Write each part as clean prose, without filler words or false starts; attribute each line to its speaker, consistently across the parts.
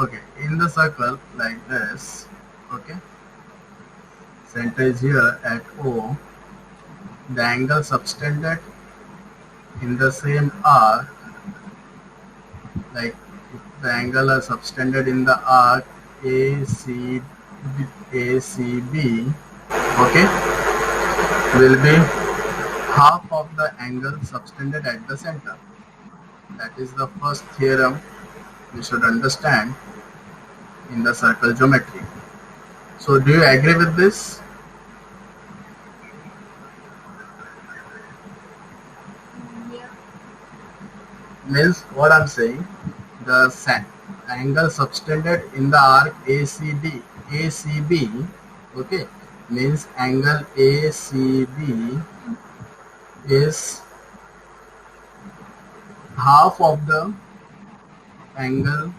Speaker 1: Okay, in the circle like this, okay, center is here at O, the angle subtended in the same arc, like the angle are subtended in the arc AC, ACB, okay, will be half of the angle subtended at the center. That is the first theorem we should understand in the circle geometry. So do you agree with this?
Speaker 2: Yeah.
Speaker 1: Means what I'm saying, the angle subtended in the arc ACB, okay, means angle ACB is half of the angle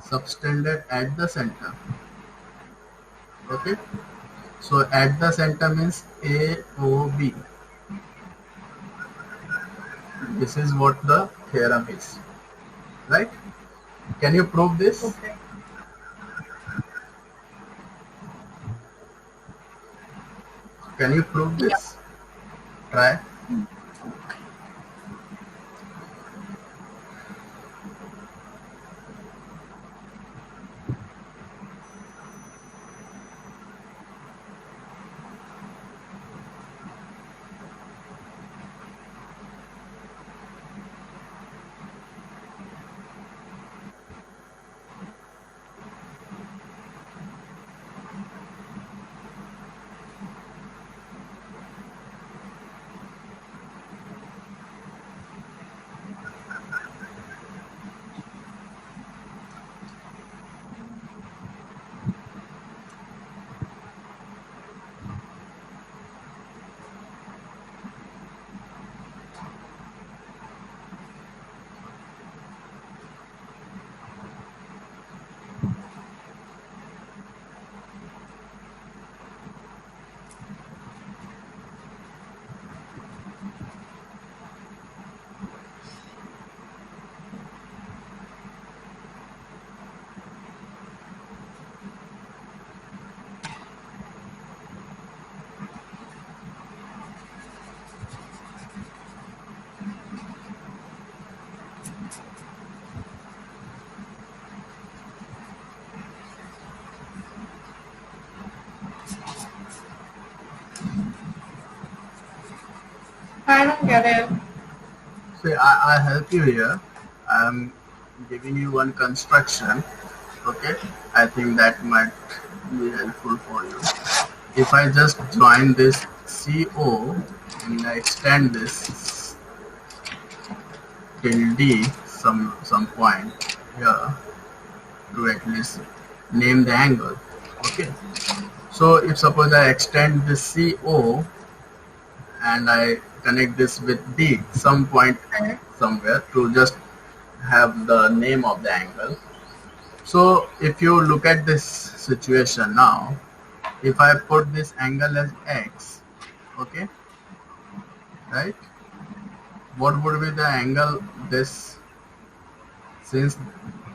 Speaker 1: subtended at the center. Okay, so at the center means AOB. This is what the theorem is, right? Can you prove this?
Speaker 2: Okay.
Speaker 1: Can you prove
Speaker 2: Yeah.
Speaker 1: this? Try.
Speaker 2: I don't get it.
Speaker 1: See, I help you here. I'm giving you one construction. Okay, I think that might be helpful for you. If I just join this CO and I extend this till D some point here to at least name the angle. Okay, so if suppose I extend this CO and I connect this with D some point somewhere to just have the name of the angle. So if you look at this situation now, if I put this angle as X, okay, right, what would be the angle this, since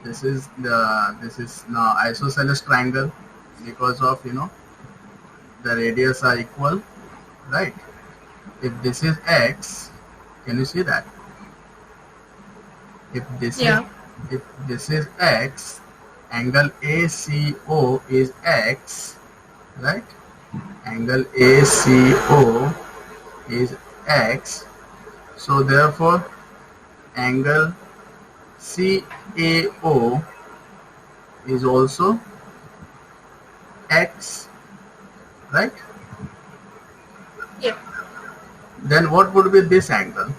Speaker 1: this is now isosceles triangle because of the radius are equal, right? If this is X, can you see that? If this
Speaker 2: Yeah.
Speaker 1: is if this is X, angle ACO is X, right? Angle ACO is X, so therefore angle CAO is also X, right?
Speaker 2: Yeah.
Speaker 1: Then what would be this angle?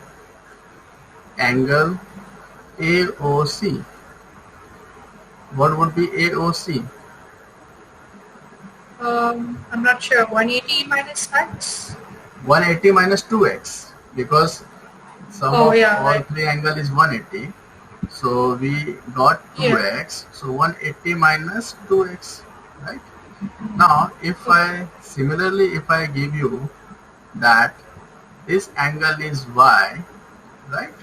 Speaker 1: Angle AOC. What would be AOC?
Speaker 2: I'm not sure. 180 minus X?
Speaker 1: 180 minus 2x, because sum
Speaker 2: Oh,
Speaker 1: of
Speaker 2: yeah,
Speaker 1: all
Speaker 2: right.
Speaker 1: three angle is 180. So we got 2x. So 180 minus 2x, right? Now if I give you that this angle is y, right?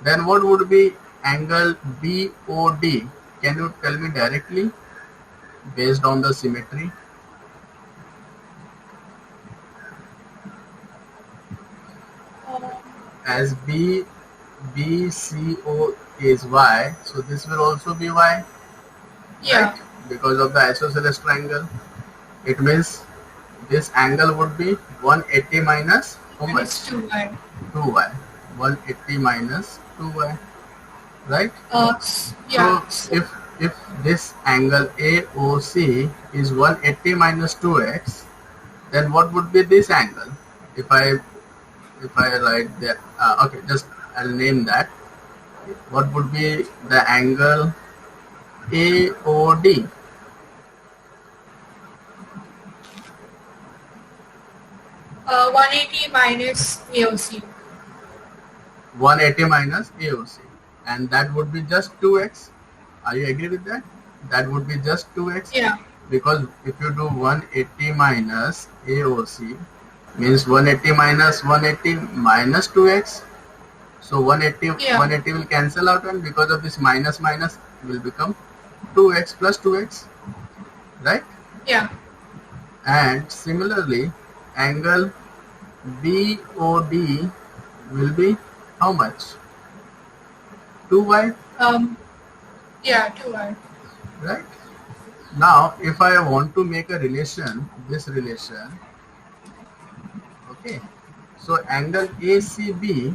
Speaker 1: Then what would be angle BOD? can you tell me directly based on the symmetry? As BCO is Y, so this will also be Y,
Speaker 2: Yeah.
Speaker 1: right? Because of the isosceles triangle. It means this angle would be 180 minus how much?
Speaker 2: Minus 2y.
Speaker 1: 2y. 180 minus 2y, right?
Speaker 2: Yeah.
Speaker 1: So if this angle AOC is 180 minus 2x, then what would be this angle? If I write that, okay, just I'll name that. What would be the angle AOD?
Speaker 2: Uh, 180 minus AOC.
Speaker 1: 180 minus AOC, and that would be just 2x. Are you agree with that? That would be just 2x.
Speaker 2: Yeah.
Speaker 1: Because if you do 180 minus AOC, means 180 minus 180 minus 2x. So 180
Speaker 2: Yeah.
Speaker 1: 180 will cancel out, and because of this minus minus will become 2x plus 2x, right?
Speaker 2: Yeah.
Speaker 1: And similarly, angle BOD will be how much? 2y,
Speaker 2: Yeah, 2y.
Speaker 1: right? Now, if I want to make a relation, this relation, okay, so angle ACB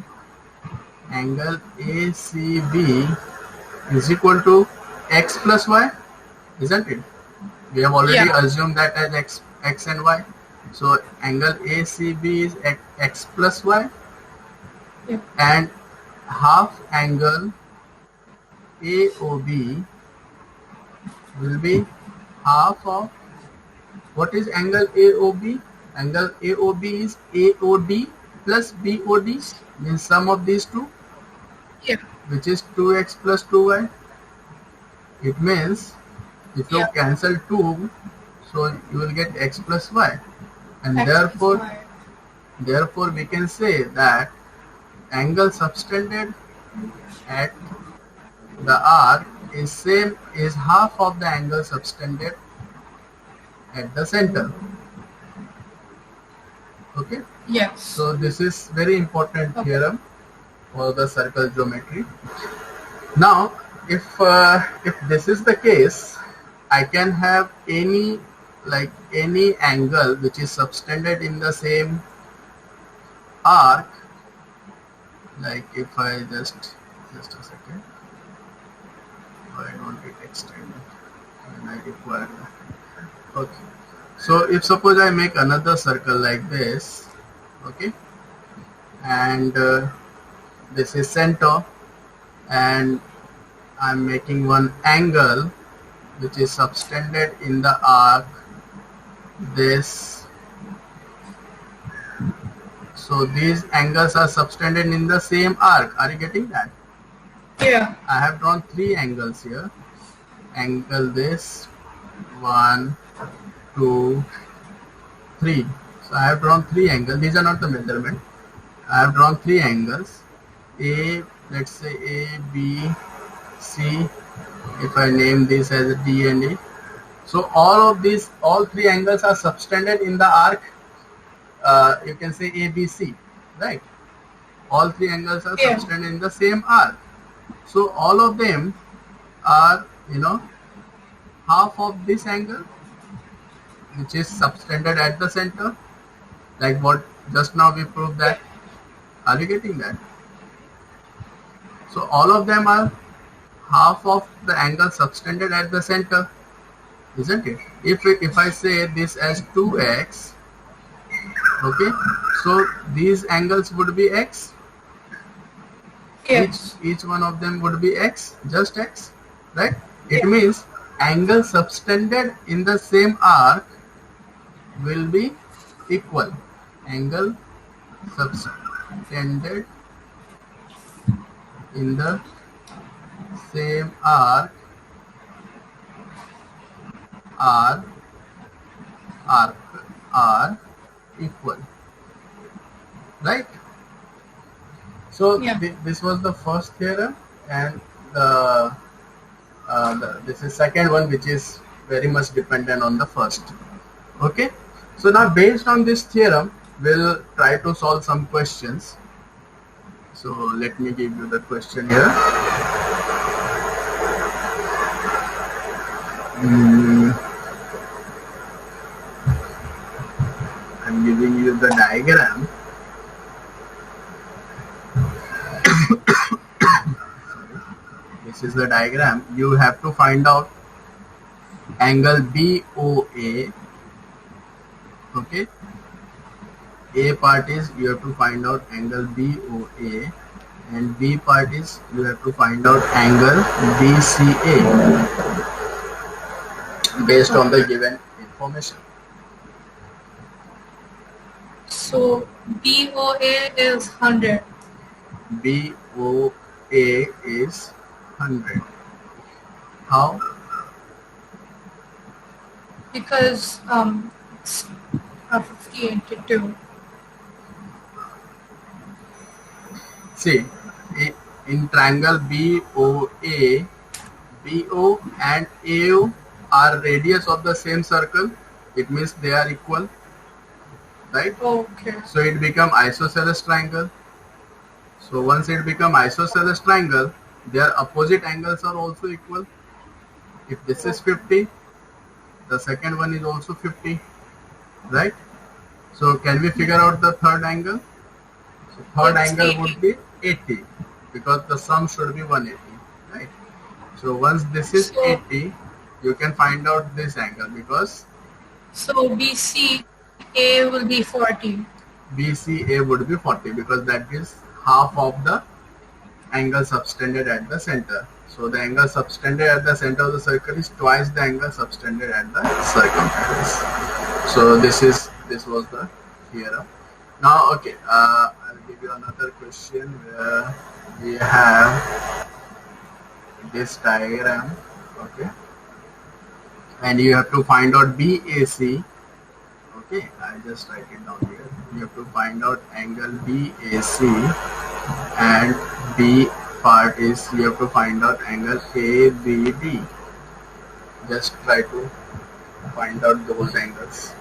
Speaker 1: is equal to x plus y, isn't it? We have already
Speaker 2: Yeah.
Speaker 1: assumed that as x and y. So angle ACB is x plus y,
Speaker 2: Yeah.
Speaker 1: and half angle AOB will be half of, what is angle AOB? Angle AOB is AOD plus BOD, means sum of these two,
Speaker 2: Yeah.
Speaker 1: which is 2x plus 2y. It means if you
Speaker 2: Yeah.
Speaker 1: cancel 2, so you will get x plus y, and
Speaker 2: X
Speaker 1: therefore
Speaker 2: plus y.
Speaker 1: therefore we can say that angle subtended at the arc is half of the angle subtended at the center. Okay,
Speaker 2: Yes.
Speaker 1: so this is very important
Speaker 2: Okay.
Speaker 1: theorem for the circle geometry. Now, if this is the case, I can have any angle which is subtended in the same arc. Like if I just a second, why don't it extend when I require that? Okay, so if suppose I make another circle like this, okay, and this is center, and I'm making one angle which is subtended in the arc this. So these angles are subtended in the same arc. Are you getting that?
Speaker 2: Yeah.
Speaker 1: I have drawn three angles here. Angle this, 1, 2, 3. So I have drawn three angles. These are not the measurement. I have drawn three angles. A, let's say A, B, C. If I name this as D and E. So all three angles are subtended in the arc. You can say ABC, right? All three angles are
Speaker 2: Yeah.
Speaker 1: subtended in the same arc. So all of them are, half of this angle, which is subtended at the center, like what just now we proved that. Are you getting that? So all of them are half of the angle subtended at the center, isn't it? If I say this as 2x, okay, so these angles would be x.
Speaker 2: Yes.
Speaker 1: Each one of them would be x, just x, right? It means angle subtended in the same arc will be equal. Angle subtended in the same arc are equal, right? So
Speaker 2: Yeah.
Speaker 1: this was the first theorem, and the this is second one, which is very much dependent on the first. Okay, so now based on this theorem, we'll try to solve some questions. So let me give you the question here. I'm giving you the diagram. This is the diagram. You have to find out angle BOA. Okay, A part is you have to find out angle BOA, and B part is you have to find out angle BCA based on the given information.
Speaker 2: So BOA is 100.
Speaker 1: BOA is 100. How?
Speaker 2: Because it's 50 into 2.
Speaker 1: See, in triangle BOA, BO and AO are radius of the same circle. It means they are equal, right?
Speaker 2: Okay.
Speaker 1: So it become isosceles triangle. So once it become isosceles triangle, their opposite angles are also equal. If this is 50, the second one is also 50, right? So can we figure out the third angle? So third
Speaker 2: It's
Speaker 1: angle
Speaker 2: 80.
Speaker 1: would be 80, because the sum should be 180, right? So once this is
Speaker 2: So-
Speaker 1: 80, you can find out this angle, because
Speaker 2: So BCA will be 40.
Speaker 1: BCA would be 40, because that is half of the angle subtended at the center. So the angle subtended at the center of the circle is twice the angle subtended at the circumference. So this was the theorem. Now, okay, I'll give you another question where we have this diagram, okay, and you have to find out BAC. Okay, I just write it down here. You have to find out angle BAC, and B part is you have to find out angle ABD. Just try to find out those angles.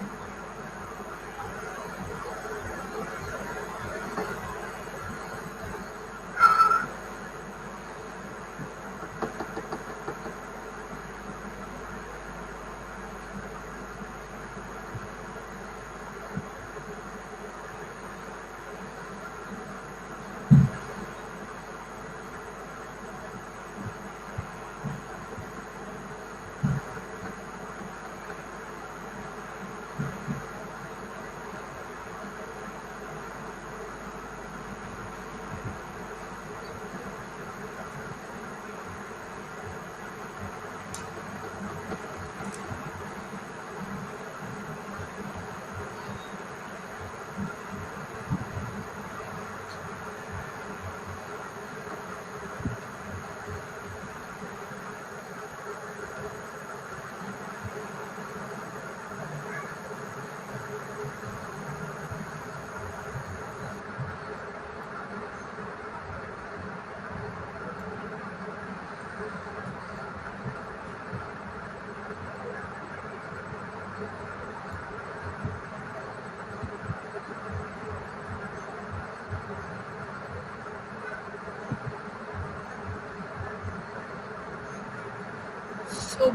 Speaker 2: So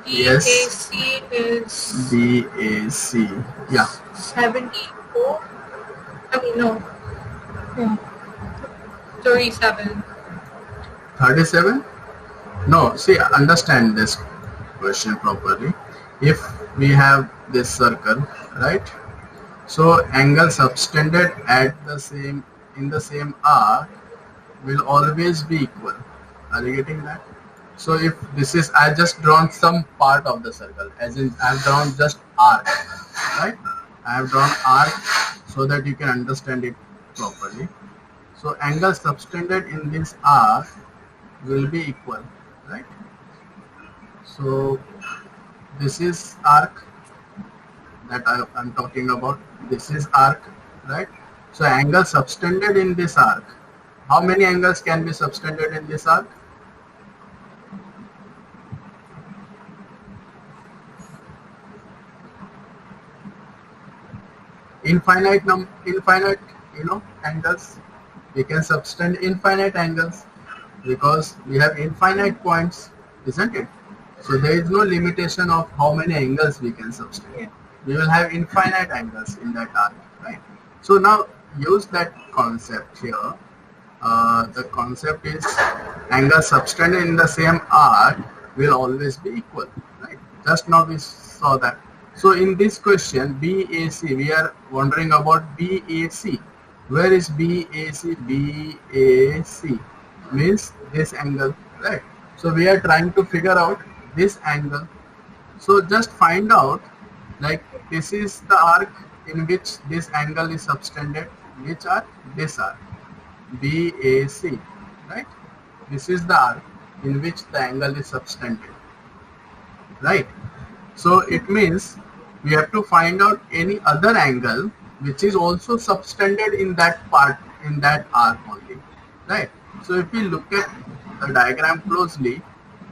Speaker 1: Yes.
Speaker 2: BAC is
Speaker 1: BAC. Yeah.
Speaker 2: 74. I mean, no. Yeah. 37.
Speaker 1: 37? No, see, understand this question properly. If we have this circle, right? So angle subtended at the same in the same arc will always be equal. Are you getting that? So if this is, I just drawn some part of the circle, as in I have drawn just arc, right? I have drawn arc so that you can understand it properly. So angle subtended in this arc will be equal, right? So this is arc that I'm talking about. This is arc, right? So angle subtended in this arc. How many angles can be subtended in this arc? infinite angles. We can subtend infinite angles because we have infinite points, isn't it? So there is no limitation of how many angles we can subtend.
Speaker 2: Yeah.
Speaker 1: We will have infinite angles in that arc, right? So now use that concept here. The concept is angle subtended in the same arc will always be equal, right? Just now we saw that. So in this question, BAC, we are wondering about BAC. Where is BAC? BAC means this angle, right? So we are trying to figure out this angle. So just find out, like, this is the arc in which this angle is subtended. Which arc? This arc, BAC, right? This is the arc in which the angle is subtended, right? So it means we have to find out any other angle which is also subtended in that part, in that arc only, right? So if we look at the diagram closely,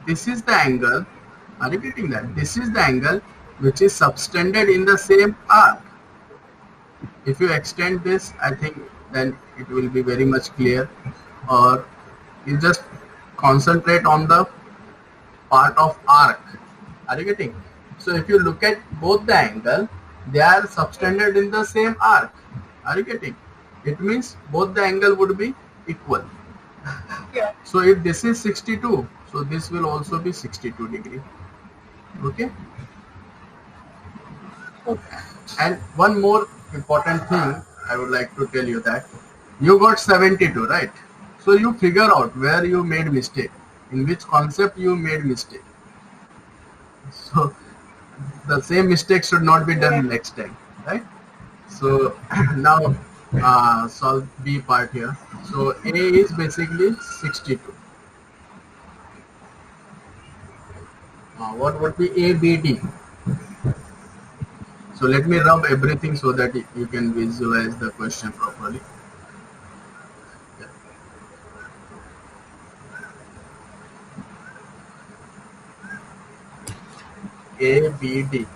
Speaker 1: this is the angle. Are you getting that? This is the angle which is subtended in the same arc. If you extend this, I think then it will be very much clear. Or you just concentrate on the part of arc. Are you getting? So if you look at both the angle, they are subtended in the same arc. Are you getting? It means both the angle would be equal.
Speaker 2: Yeah.
Speaker 1: So if this is 62, so this will also be 62 degree. Okay.
Speaker 2: Okay.
Speaker 1: And one more important thing I would like to tell you, that you got 72, right? So you figure out where you made mistake, in which concept you made mistake. So the same mistake should not be done next time, right? So now solve B part here. So A is basically 62. What would be ABD? So let me rub everything so that you can visualize the question properly. ABD.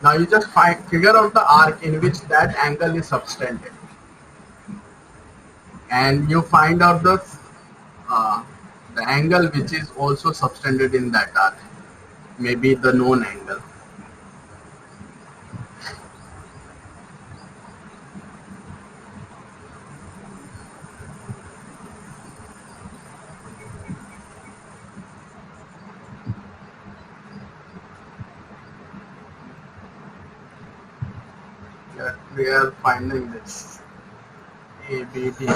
Speaker 1: Now you just figure out the arc in which that angle is subtended, and you find out the angle which is also subtended in that arc, maybe the known angle. We are finding this ABD.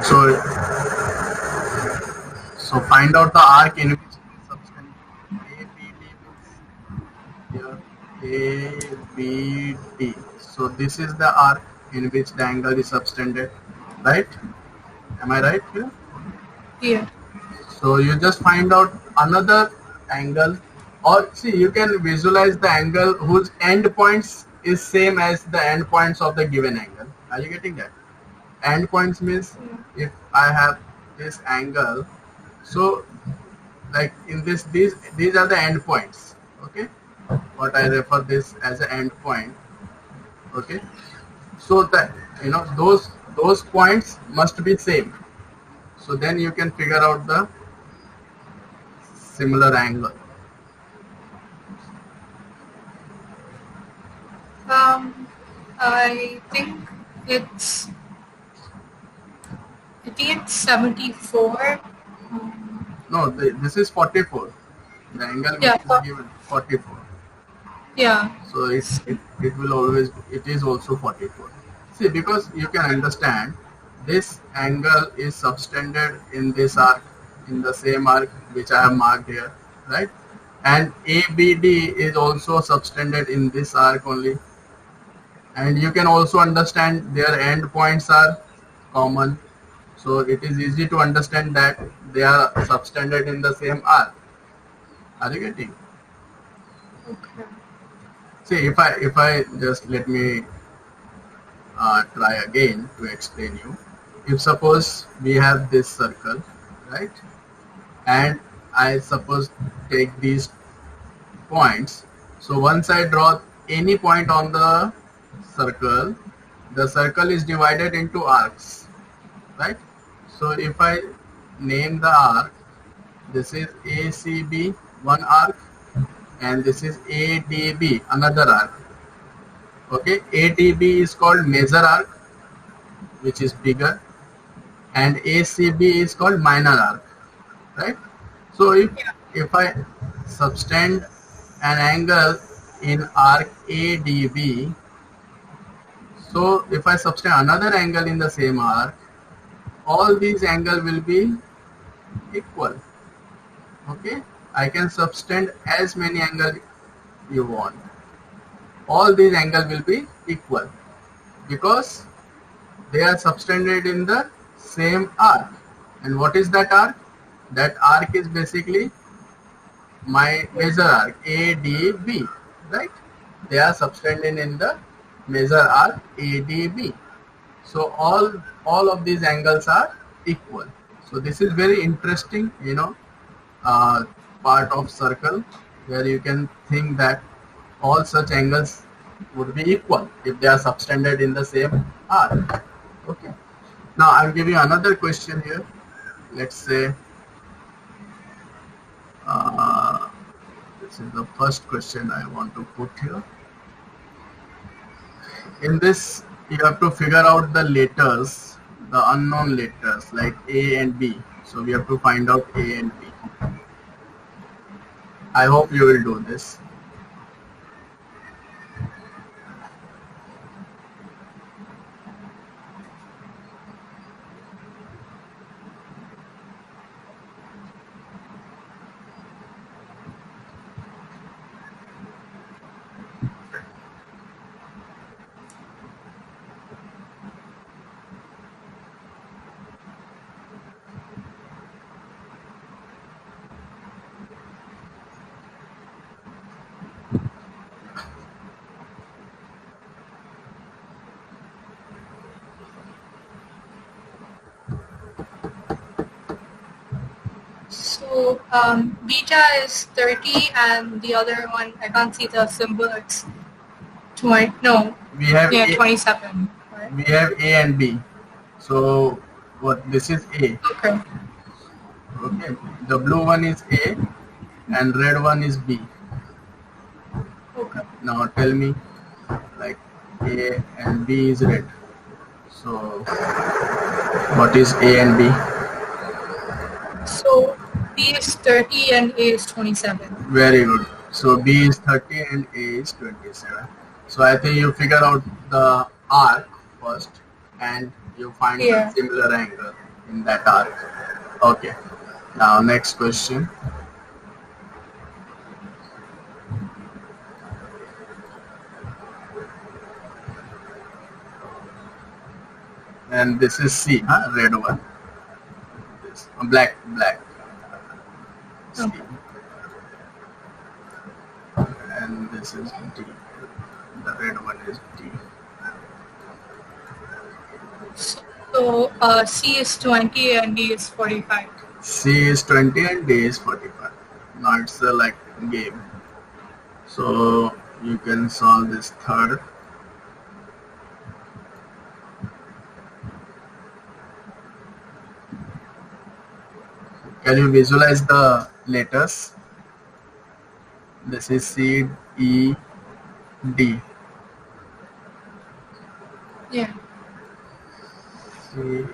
Speaker 1: So find out the arc in which it is subtended. ABD means here ABD. So this is the arc in which the angle is subtended, right? Am I right here?
Speaker 2: Yeah.
Speaker 1: So you just find out another angle, or see, you can visualize the angle whose end points is same as the end points of the given angle. Are you getting that? End points means if I have this angle, so like in this, these are the end points. Okay, what I refer this as an end point. Okay, so that those points must be same. So then you can figure out the similar angle.
Speaker 2: I think it's 74.
Speaker 1: No, this is 44. The angle which is given 44.
Speaker 2: Yeah.
Speaker 1: So it will always, it is also 44. See, because you can understand this angle is subtended in this arc, in the same arc which I have marked here, right? And ABD is also subtended in this arc only. And you can also understand their end points are common. So it is easy to understand that they are subtended in the same arc. Are you getting?
Speaker 2: Okay.
Speaker 1: See, if I just let me try again to explain you. If suppose we have this circle, right? And I suppose take these points. So once I draw any point on the circle is divided into arcs, right? So if I name the arc, this is ACB, one arc, and this is ADB, another arc. Okay, ADB is called major arc, which is bigger, and ACB is called minor arc, right? So if I subtend an angle in arc ADB, so if I subtend another angle in the same arc, all these angles will be equal. Okay, I can subtend as many angles you want. All these angles will be equal because they are subtended in the same arc. And what is that arc? That arc is basically my major arc ADB, right? They are subtended in the major arc ADB. So all of these angles are equal. So this is very interesting, part of circle where you can think that all such angles would be equal if they are subtended in the same arc. Okay. Now I'll give you another question here. Let's say this is the first question I want to put here. In this, you have to figure out the letters, the unknown letters like A and B. So we have to find out A and B. I hope you will do this.
Speaker 2: So beta is 30 and the other one, I can't see the symbol, it's 20, no,
Speaker 1: We have
Speaker 2: 27. Right?
Speaker 1: We have A and B. So what this is A.
Speaker 2: Okay.
Speaker 1: Okay. The blue one is A and red one is B.
Speaker 2: Okay.
Speaker 1: Now tell me, like A and B is red. So what is A and B?
Speaker 2: So B is 30 and A is 27.
Speaker 1: Very good. So B is 30 and A is 27. So I think you figure out the arc first and you find a similar angle in that arc. Okay. Now next question. And this is C, red one. This black. C. And this is D. The red one is D.
Speaker 2: So C is 20 and D is 45.
Speaker 1: C is 20 and D is 45. Now it's like game. So you can solve this third. Can you visualize the letters? This is C, E, D.
Speaker 2: Yeah.
Speaker 1: C,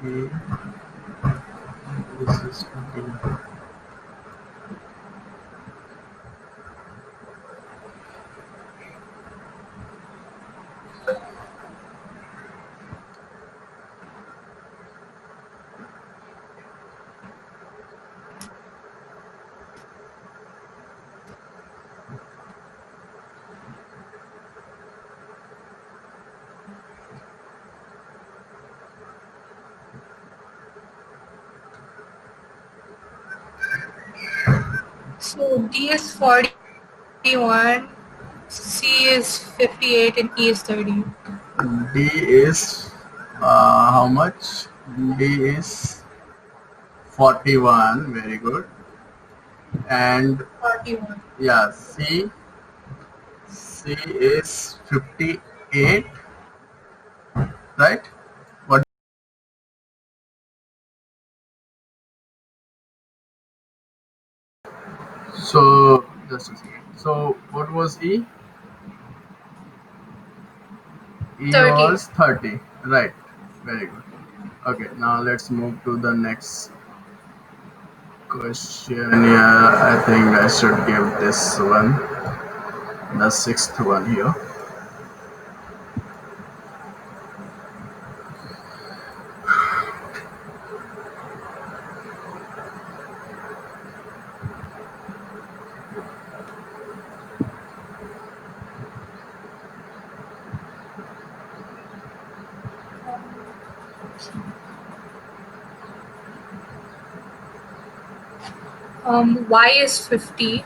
Speaker 1: E, this is D.
Speaker 2: So D is 41, C is 58 and E is 30.
Speaker 1: D is how much? D is 41. Very good. And
Speaker 2: 41.
Speaker 1: yeah, C C is 58, right? What? So just a second. So what was E? E
Speaker 2: 30.
Speaker 1: was 30, right? Very good. Okay, now let's move to the next question. Yeah, I think I should give this one, the sixth one here.
Speaker 2: Y is 50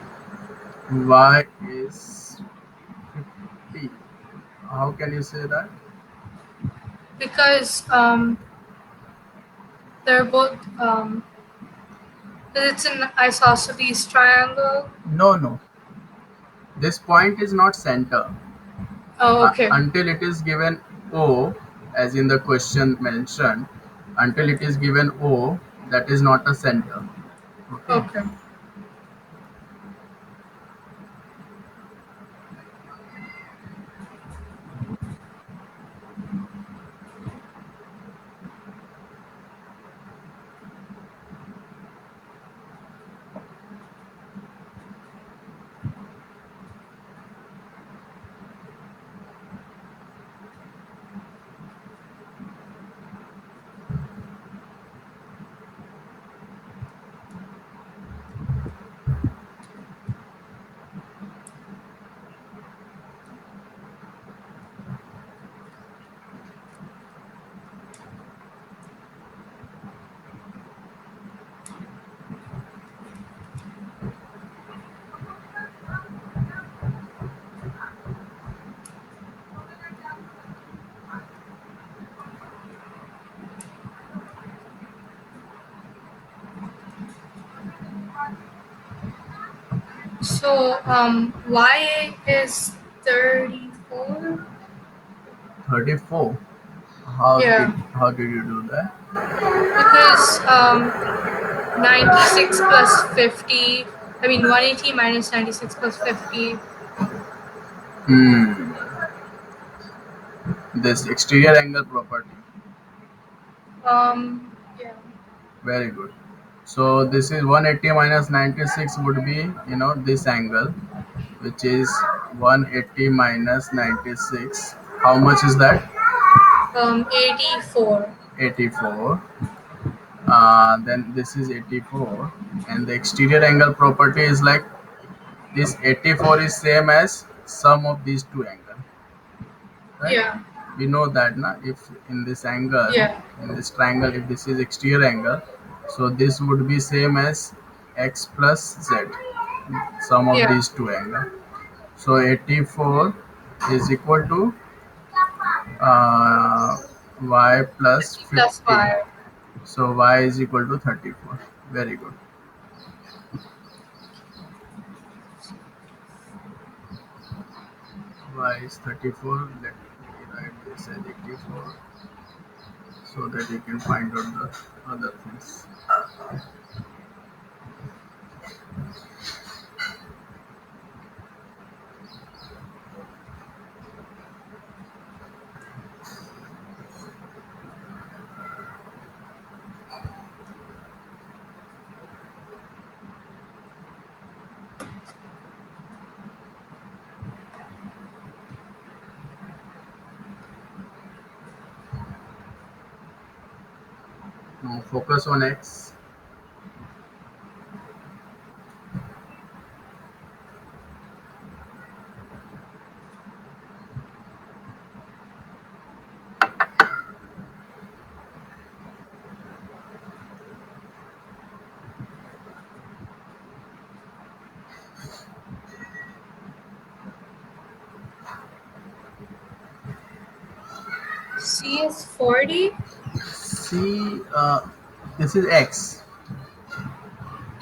Speaker 1: Y is 50. How can you say that?
Speaker 2: because they're both it's an isosceles triangle.
Speaker 1: No, no. This point is not center.
Speaker 2: Oh, okay.
Speaker 1: Until it is given O, as in the question mentioned, until it is given O, that is not a center. Okay.
Speaker 2: Okay. So Y is 34.
Speaker 1: 34. How
Speaker 2: Yeah.
Speaker 1: did you do that?
Speaker 2: Because 96 plus 50. I mean 180 minus 96 plus 50.
Speaker 1: Hmm. This exterior angle property.
Speaker 2: Yeah.
Speaker 1: Very good. So this is 180 minus 96 would be, this angle, which is 180 minus 96. How much is that?
Speaker 2: 84.
Speaker 1: 84. Then this is 84, and the exterior angle property is like this 84 is same as sum of these two angles, right?
Speaker 2: Yeah.
Speaker 1: We know that na, if in this angle,
Speaker 2: Yeah.
Speaker 1: in this triangle, if this is exterior angle, so this would be same as x plus z, sum of
Speaker 2: Yeah.
Speaker 1: these two angles. So 84 is equal to y plus
Speaker 2: Plus
Speaker 1: 50.
Speaker 2: 5.
Speaker 1: So y is equal to 34. Very good. Y is 34. Let me write this as 84 so that you can find out the other things. Now focus on x.
Speaker 2: C is 40.
Speaker 1: C, this is x.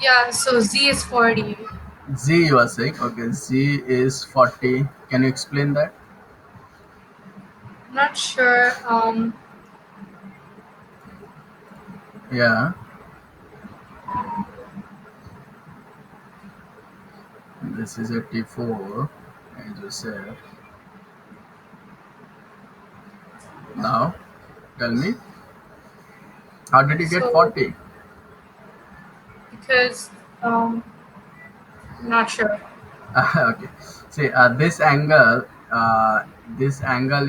Speaker 2: Yeah, so Z is 40.
Speaker 1: Z you are saying. Okay, Z is 40. Can you explain that?
Speaker 2: I'm not sure.
Speaker 1: Yeah. This is 84, as you said. Now, tell me, how did you get
Speaker 2: So
Speaker 1: 40?
Speaker 2: because I'm not sure.
Speaker 1: Okay. See, this angle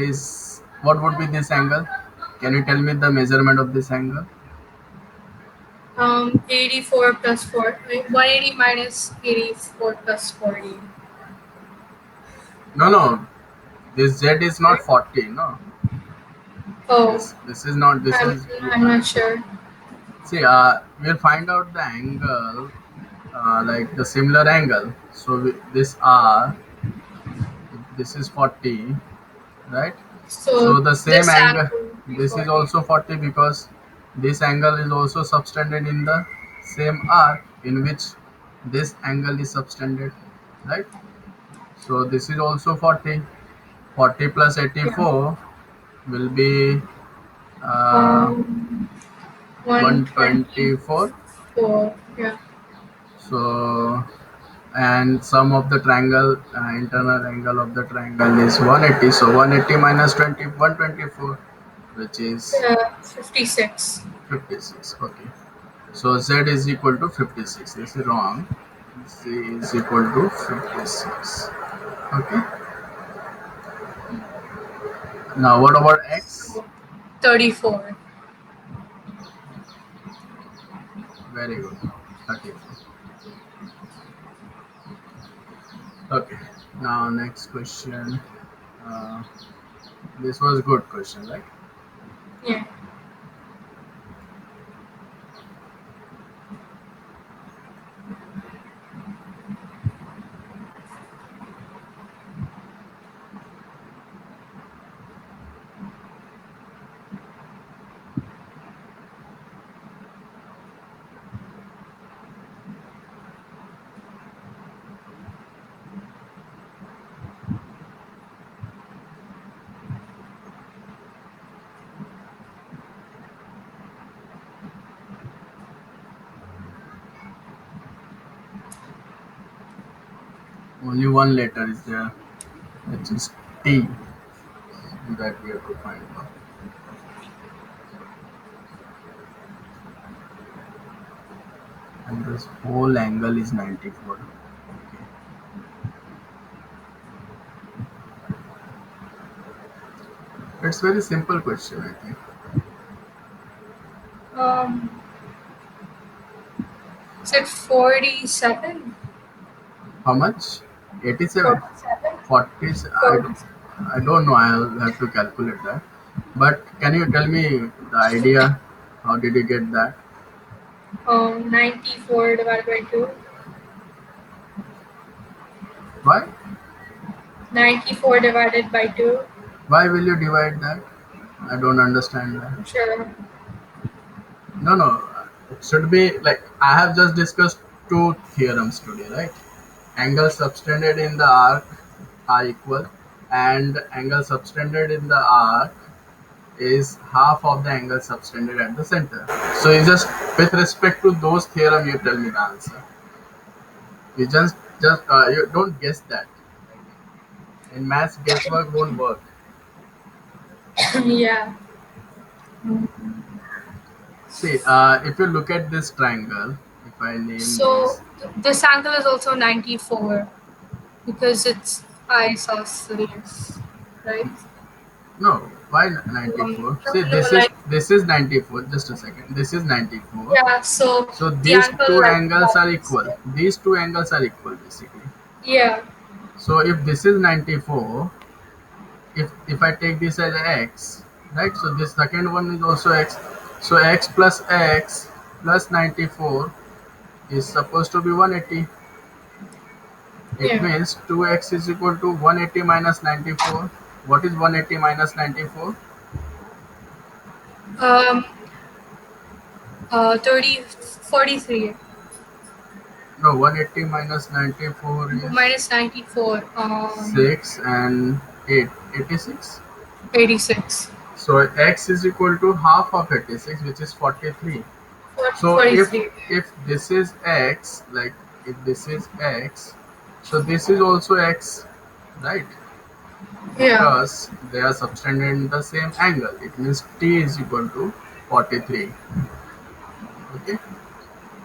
Speaker 1: is, what would be this angle? Can you tell me the measurement of this angle?
Speaker 2: 84 plus 4. 180 minus 84 plus 40.
Speaker 1: No, no. This Z is not
Speaker 2: Right?
Speaker 1: 40. No.
Speaker 2: Oh,
Speaker 1: This is not. This
Speaker 2: I'm
Speaker 1: is.
Speaker 2: I'm not sure.
Speaker 1: See, we'll find out the angle, like the similar angle. So this R, this is 40, right?
Speaker 2: So
Speaker 1: So the same
Speaker 2: this
Speaker 1: angle,
Speaker 2: angle would be
Speaker 1: this is
Speaker 2: 40.
Speaker 1: also 40 because this angle is also subtended in the same arc in which this angle is subtended, right? So this is also 40. 40 plus
Speaker 2: Yeah.
Speaker 1: 84 will be uh,
Speaker 2: Um,
Speaker 1: 124.
Speaker 2: 124. Yeah.
Speaker 1: So and sum of the triangle, internal angle of the triangle is 180. So 180 minus 20, 124, which is
Speaker 2: 56.
Speaker 1: 56. Okay. So Z is equal to 56. This is wrong. Z is equal to 56. Okay. Now what about X?
Speaker 2: So 34.
Speaker 1: Very good. 34. Okay. Now next question. Uh, this was good question, right?
Speaker 2: Yeah.
Speaker 1: Only one letter is there, which is T, that we have to find out. And this whole angle is 94. Okay. It's very simple question, I think.
Speaker 2: Um, is it 47?
Speaker 1: How much? 87?
Speaker 2: 47?
Speaker 1: 40? I don't know. I'll have to calculate that. But can you tell me the idea? How did you get that?
Speaker 2: 94 divided by 2.
Speaker 1: Why?
Speaker 2: 94 divided by 2.
Speaker 1: Why will you divide that? I don't understand that.
Speaker 2: Sure.
Speaker 1: No, no. It should be like I have just discussed two theorems today, right? Angles subtended in the arc are equal, and angle subtended in the arc is half of the angle subtended at the center. So you just, with respect to those theorem, you tell me the answer. You just you don't guess that. In maths, guesswork won't work.
Speaker 2: Yeah.
Speaker 1: See, if you look at this triangle, if I name
Speaker 2: So
Speaker 1: this,
Speaker 2: this angle is also 94 because it's isosceles, right?
Speaker 1: no, why
Speaker 2: Um,
Speaker 1: 94? See,
Speaker 2: no, like,
Speaker 1: this is 94. Just a second. This is 94.
Speaker 2: yeah, so
Speaker 1: So
Speaker 2: the
Speaker 1: these
Speaker 2: angle
Speaker 1: two
Speaker 2: like
Speaker 1: angles are
Speaker 2: follows
Speaker 1: equal.
Speaker 2: it.
Speaker 1: These two angles are equal basically.
Speaker 2: Yeah,
Speaker 1: So if this is 94, if I take this as x, right? So this second one is also x. So x plus 94 is supposed to be 180. It
Speaker 2: yeah.
Speaker 1: means 2x is equal to 180 minus 94. What is 180 minus 94?
Speaker 2: Um, 30, 43.
Speaker 1: No, 180 minus 94 is
Speaker 2: minus 94.
Speaker 1: 6 and 8, 86.
Speaker 2: 86.
Speaker 1: So x is equal to half of 86, which is 43. So
Speaker 2: 43.
Speaker 1: if this is x, like if this is x, so this is also x, right?
Speaker 2: Yeah.
Speaker 1: Because they are subtended in the same angle. It means t is equal to 43. Okay.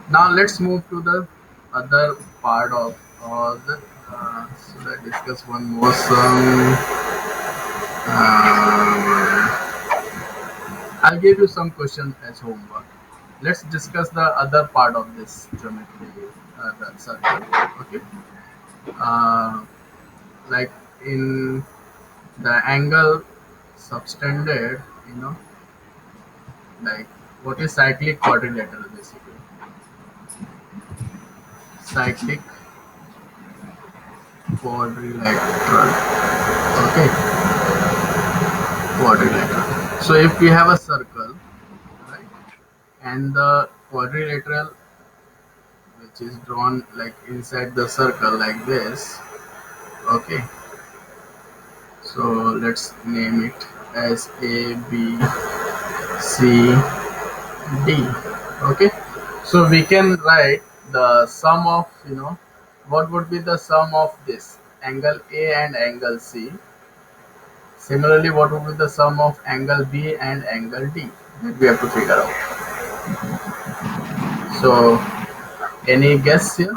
Speaker 1: Now let's move to the other part of the. So let's discuss one more sum. I'll give you some questions as homework. Let's discuss the other part of this geometry, the circle. Okay. Uh, like in the angle subtended, like what is cyclic quadrilateral basically? Cyclic quadrilateral. Okay, quadrilateral. So if we have a circle, right, and the quadrilateral which is drawn like inside the circle like this. Okay, so let's name it as A, B, C, D. Okay, so we can write the sum of, what would be the sum of this angle A and angle C. Similarly, what would be the sum of angle B and angle D, that we have to figure out. So any guess here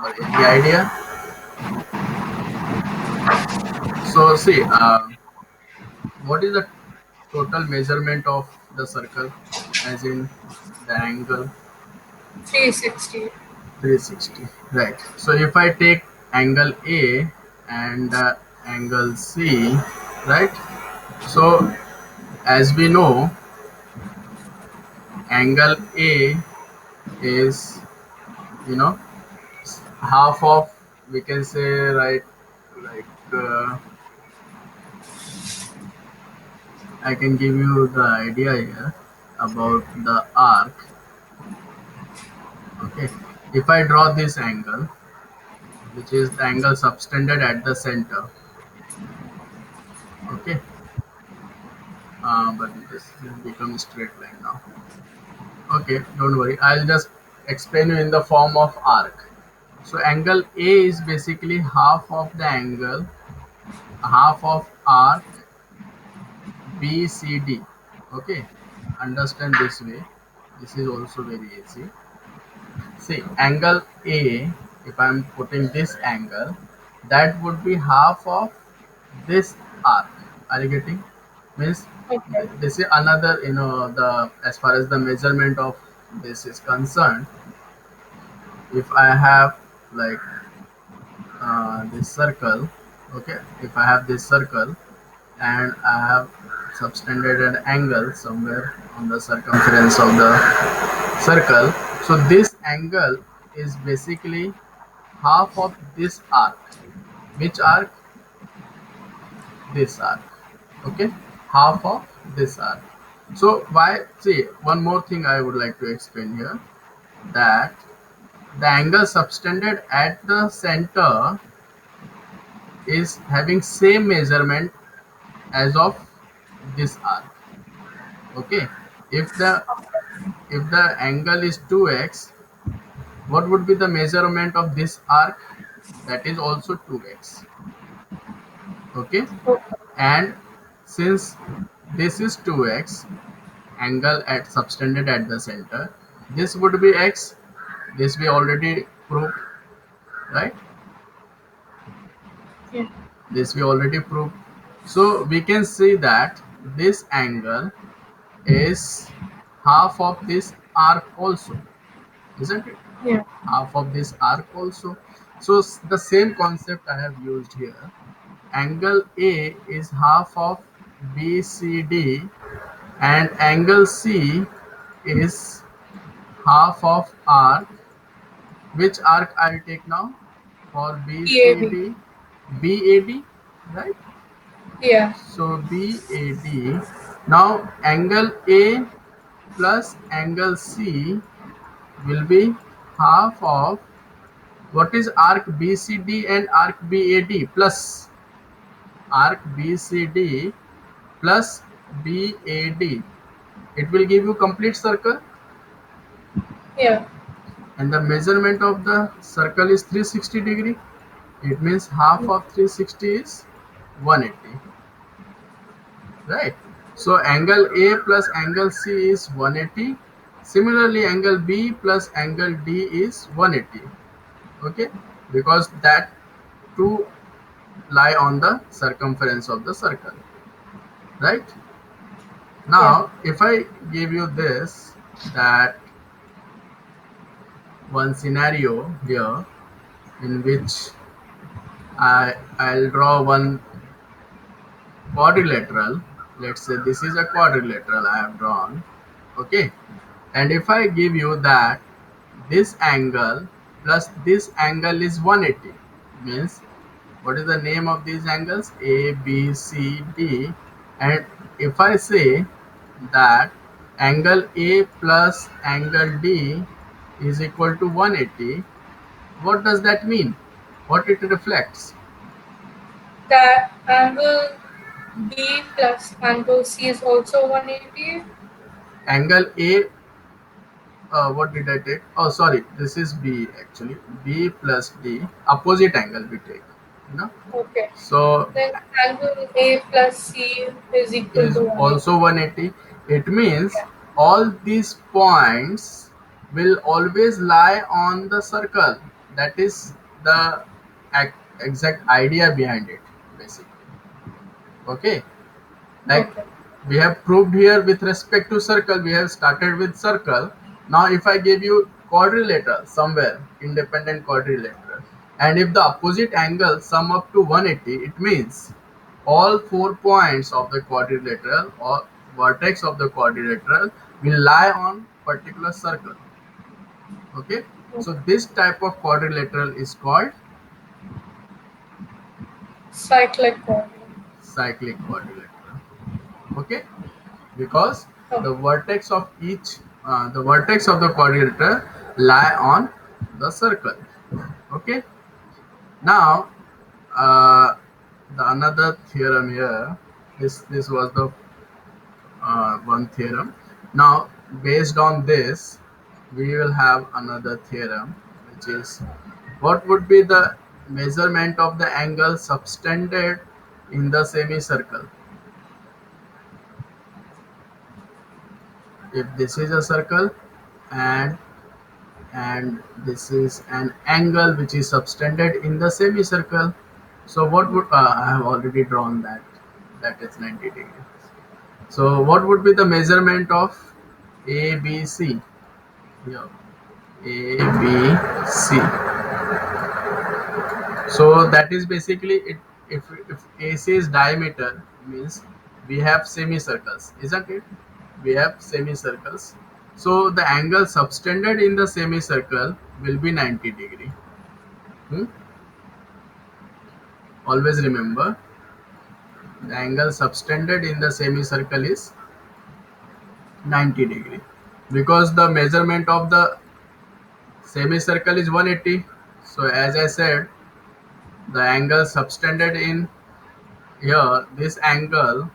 Speaker 1: or any idea? So see, what is the total measurement of the circle, as in the angle?
Speaker 2: 360.
Speaker 1: 360, right? So if I take angle A and angle C, right? So as we know, angle A is, you know half of, we can say, right, like I can give you the idea here about the arc. Okay, if I draw this angle, which is the angle subtended at the center. Okay, but this will become a straight line now. Okay, don't worry, I'll just explain you in the form of arc. So angle A is basically half of the angle, half of arc BCD. Okay, understand this way. This is also very easy. See, angle A, if I'm putting this angle, that would be half of this arc. Are you getting? Means
Speaker 2: Okay.
Speaker 1: this is another, the as far as the measurement of this is concerned. If I have like this circle, okay, if I have this circle and I have subtended an angle somewhere on the circumference of the circle, so this angle is basically half of this arc. Which arc? This arc. Okay, half of this arc. So why, see, one more thing I would like to explain here, that the angle subtended at the center is having same measurement as of this arc. Okay, if the angle is 2x, what would be the measurement of this arc? That is also 2x. Okay, and since this is 2x, angle at subtended at the center, this would be x. This we already proved, right?
Speaker 2: Yeah.
Speaker 1: This we already proved. So we can see that this angle is half of this arc also, isn't it?
Speaker 2: Yeah.
Speaker 1: Half of this arc also. So the same concept I have used here. Angle A is half of BCD and angle C is half of arc. Which arc I'll take now for
Speaker 2: EAB.
Speaker 1: BCD? BAD, right?
Speaker 2: Yeah.
Speaker 1: So BAD. Now angle A plus angle C will be half of What is arc BCD and arc BAD plus? Arc BCD plus BAD. It will give you complete circle,
Speaker 2: Yeah.
Speaker 1: and the measurement of the circle is 360 degree. It means half of 360 is 180, right? So angle A plus angle C is 180. Similarly, angle B plus angle D is 180. Okay, because that two lie on the circumference of the circle, right?
Speaker 2: Yeah.
Speaker 1: Now, if I give you this, that one scenario here in which I'll draw one quadrilateral. Let's say this is a quadrilateral I have drawn. Okay, and if I give you that this angle plus this angle is 180, means what is the name of these angles? A, B, C, D. And if I say that angle A plus angle D is equal to 180, what does that mean? What it reflects?
Speaker 2: That angle B plus angle C is also 180.
Speaker 1: Angle A, what did I take? Oh, sorry, this is B actually. B plus D, opposite angle we take. You know,
Speaker 2: Okay.
Speaker 1: so
Speaker 2: Then angle A plus C is equal
Speaker 1: is
Speaker 2: to 180.
Speaker 1: also 180. It means
Speaker 2: Yeah.
Speaker 1: all these points will always lie on the circle. That is the exact idea behind it, basically. Okay, like
Speaker 2: Okay.
Speaker 1: we have proved here with respect to circle, we have started with circle. Now if I give you quadrilateral somewhere, independent quadrilateral, and if the opposite angle sum up to 180, it means all 4 points of the quadrilateral or vertex of the quadrilateral will lie on particular circle. Okay, so this type of quadrilateral is called
Speaker 2: Cyclic quadrilateral.
Speaker 1: cyclic quadrilateral. Okay, because
Speaker 2: Okay.
Speaker 1: the vertex of the vertex of the quadrilateral lie on the circle. Okay, now the another theorem here, this was the one theorem. Now based on this we will have another theorem, which is what would be the measurement of the angle subtended in the semicircle. If this is a circle and this is an angle which is subtended in the semicircle, so what would I have already drawn that, that is 90 degrees. So what would be the measurement of ABC here? ABC. So that is basically it. If AC is diameter, means we have semicircles, isn't it? We have semicircles. So the angle subtended in the semicircle will be 90 degree. Hmm? Always remember, the angle subtended in the semicircle is 90 degree, because the measurement of the semicircle is 180. So as I said, the angle subtended in here, this angle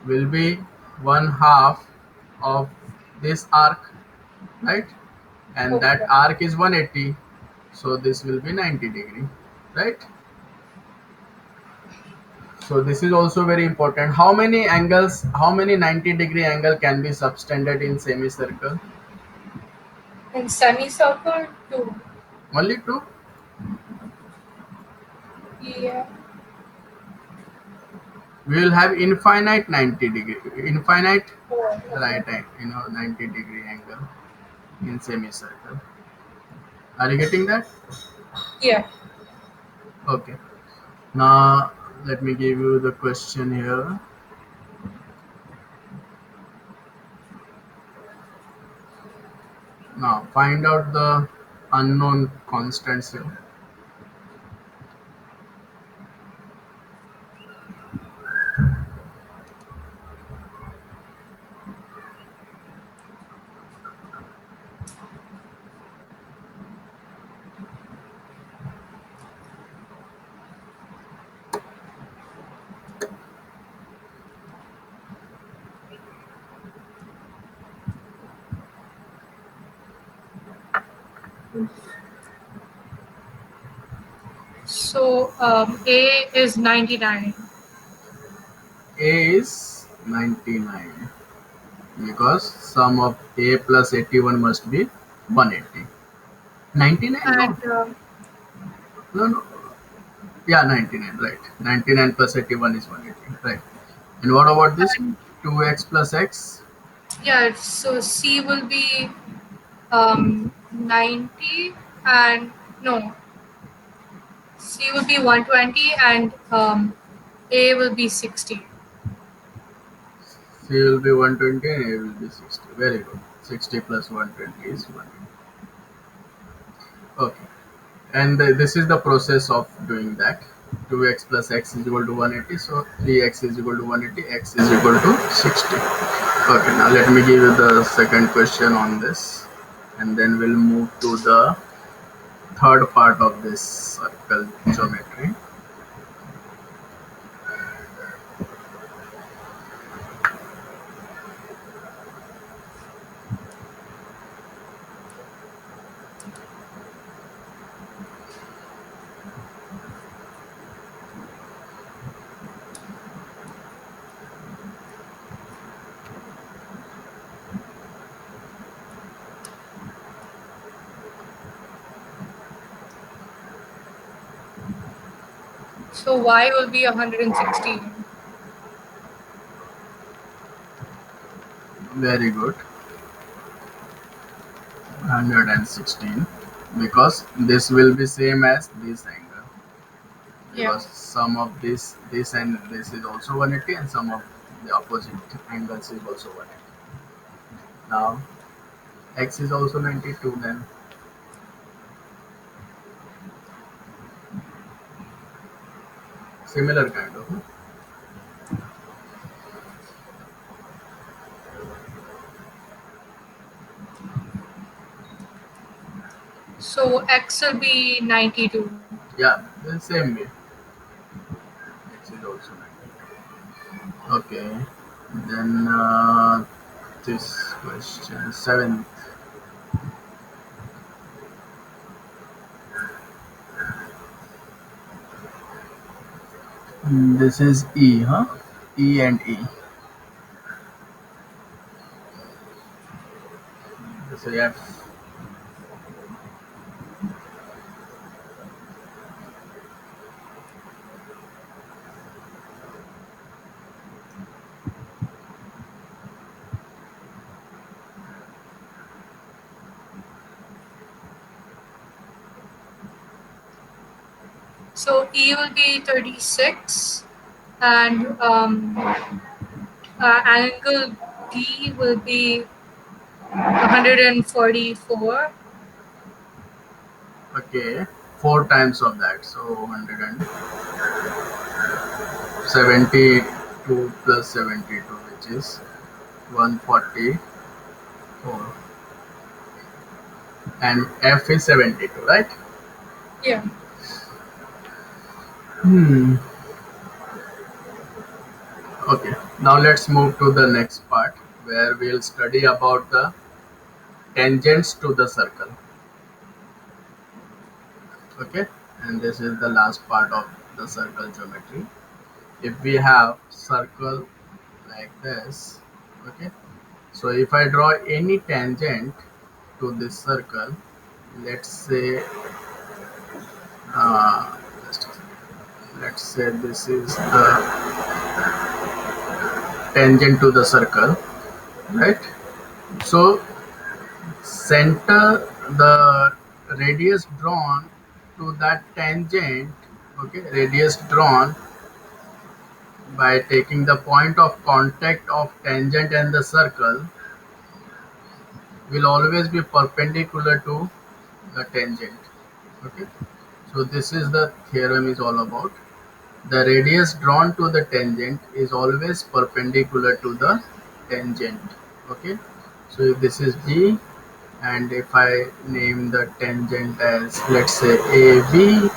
Speaker 1: will be one half of this arc, right? And that
Speaker 2: Okay.
Speaker 1: arc is 180, so this will be 90 degree, right? So this is also very important. How many angles, how many 90-degree angle can be subtended in semicircle?
Speaker 2: In semicircle, 2.
Speaker 1: Only two.
Speaker 2: Yeah.
Speaker 1: We will have infinite 90-degree, infinite
Speaker 2: Oh, okay.
Speaker 1: right, 90-degree angle in semicircle. Are you getting that?
Speaker 2: Yeah.
Speaker 1: Okay. Now let me give you the question here. Now find out the unknown constants here.
Speaker 2: So A is 99.
Speaker 1: A is 99 because sum of A plus 81 must be 180. 99? No,
Speaker 2: And
Speaker 1: no, no. Yeah, 99, right. 99 plus 81 is 180, right. And what about this?
Speaker 2: and
Speaker 1: 2x plus x?
Speaker 2: yeah, so C will be 90 and no, C will be 120 and A will be 60.
Speaker 1: C will be 120 and A will be 60. Very good. 60 plus 120 is 120. Okay. And this is the process of doing that. 2x plus x is equal to 180. So 3x is equal to 180. X is equal to 60. Okay. Now let me give you the second question on this. And then we'll move to the third part of this circle geometry.
Speaker 2: So Y will be 116.
Speaker 1: Very good. 116 because this will be same as this angle
Speaker 2: Yeah.
Speaker 1: because sum of this and this is also 180 and sum of the opposite angles is also 180. Now x is also 92 then. Similar kind of, huh?
Speaker 2: So X will be 92.
Speaker 1: Yeah, the same way. X is also 92. Okay, then this question 7th. This is E, huh? E and E. This is F.
Speaker 2: So E will be 36 and angle D will be 144.
Speaker 1: Okay, 4 times of that, so 172 plus 72, which is 144, and F is 72, right?
Speaker 2: Yeah.
Speaker 1: Hmm. Okay, now let's move to the next part where we'll study about the tangents to the circle. Okay, and this is the last part of the circle geometry. If we have circle like this, okay, so if I draw any tangent to this circle, let's say uh, just a second. Let's say this is the tangent to the circle, right? So center the radius drawn to that tangent, okay, radius drawn by taking the point of contact of tangent and the circle will always be perpendicular to the tangent. Okay, so this is the theorem is all about. The radius drawn to the tangent is always perpendicular to the tangent. Okay, so if this is D and if I name the tangent as, let's say, AB,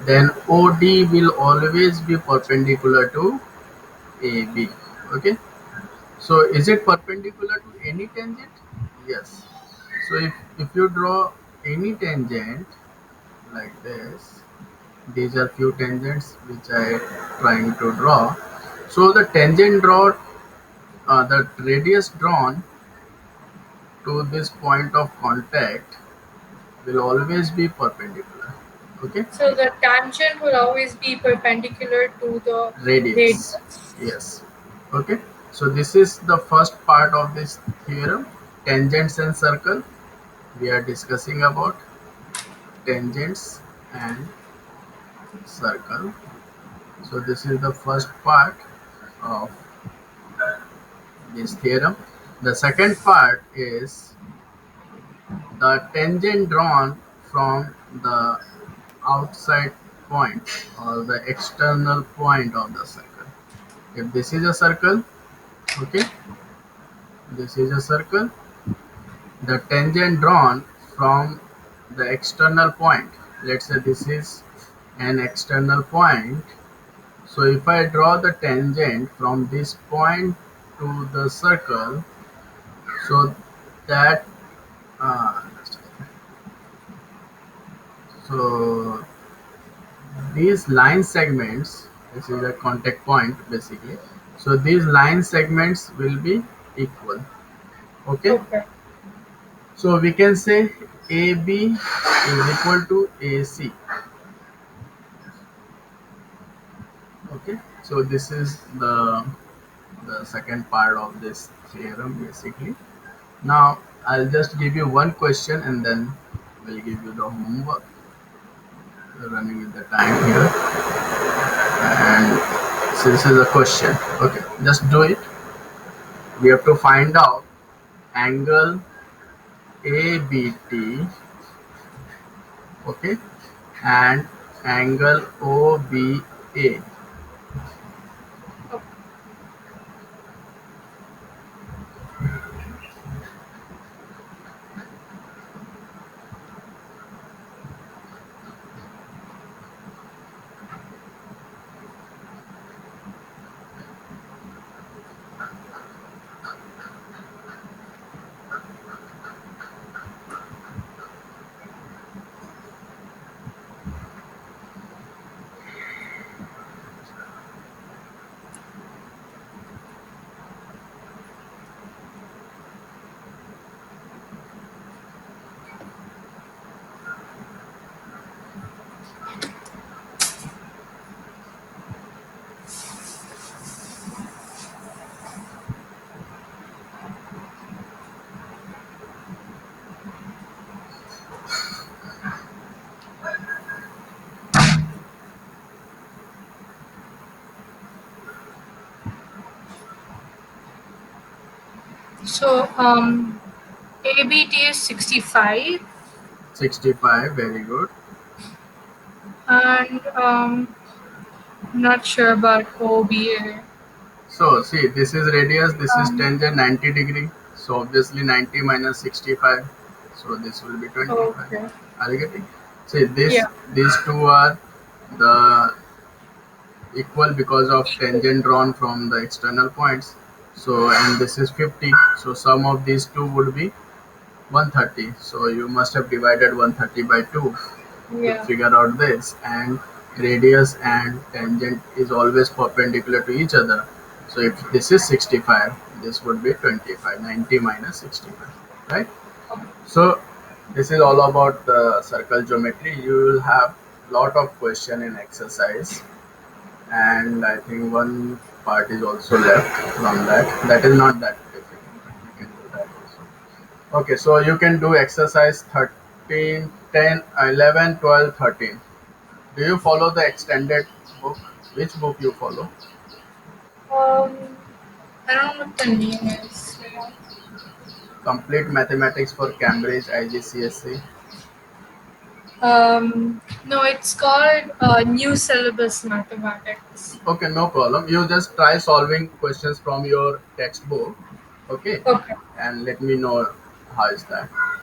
Speaker 1: then OD will always be perpendicular to AB. Okay, so is it perpendicular to any tangent? Yes. So if you draw any tangent like this, these are few tangents which I trying to draw. So the tangent draw, the radius drawn to this point of contact will always be perpendicular. Okay,
Speaker 2: So the tangent will always be perpendicular to the
Speaker 1: radius.
Speaker 2: radius.
Speaker 1: Yes. Okay. So this is the first part of this theorem. Tangents and circle. We are discussing about tangents and circle. So this is the first part of this theorem. The second part is the tangent drawn from the outside point or the external point of the circle. If this is a circle, okay, this is a circle, the tangent drawn from the external point, let's say this is an external point. So if I draw the tangent from this point to the circle, so that uh, so these line segments, this is a contact point basically, so these line segments will be equal. Okay,
Speaker 2: Okay.
Speaker 1: so we can say AB is equal to AC. Okay, so this is the second part of this theorem basically. Now I'll just give you one question and then we'll give you the homework. We're running with the time here, and so this is a question. Okay, just do it. We have to find out angle ABT, okay, and angle OBA.
Speaker 2: So ABT is 65
Speaker 1: 65, very good.
Speaker 2: and not sure about OBA.
Speaker 1: So see, this is radius, this is
Speaker 2: Um,
Speaker 1: tangent 90 degree. So obviously 90 minus 65. So this will be 25.
Speaker 2: okay.
Speaker 1: Are you getting? See, this
Speaker 2: Yeah.
Speaker 1: these two are the equal because of
Speaker 2: Equal.
Speaker 1: tangent drawn from the external points. So and this is 50. So sum of these two would be 130. So you must have divided 130 by 2 to
Speaker 2: Yeah.
Speaker 1: figure out this, and radius and tangent is always perpendicular to each other. So if this is 65, this would be 25. 90 minus 65, right? So this is all about the circle geometry. You will have lot of question in exercise, and I think one part is also left from that. That is not that difficult. You can do that also. Okay, so you can do exercise 13, 10, 11, 12, 13. Do you follow the extended book? Which book you follow?
Speaker 2: I don't know what the name is.
Speaker 1: Complete Mathematics for Cambridge IGCSE.
Speaker 2: No, it's called New Syllabus Mathematics.
Speaker 1: Okay, no problem. You just try solving questions from your textbook. Okay,
Speaker 2: Okay.
Speaker 1: and let me know how is that.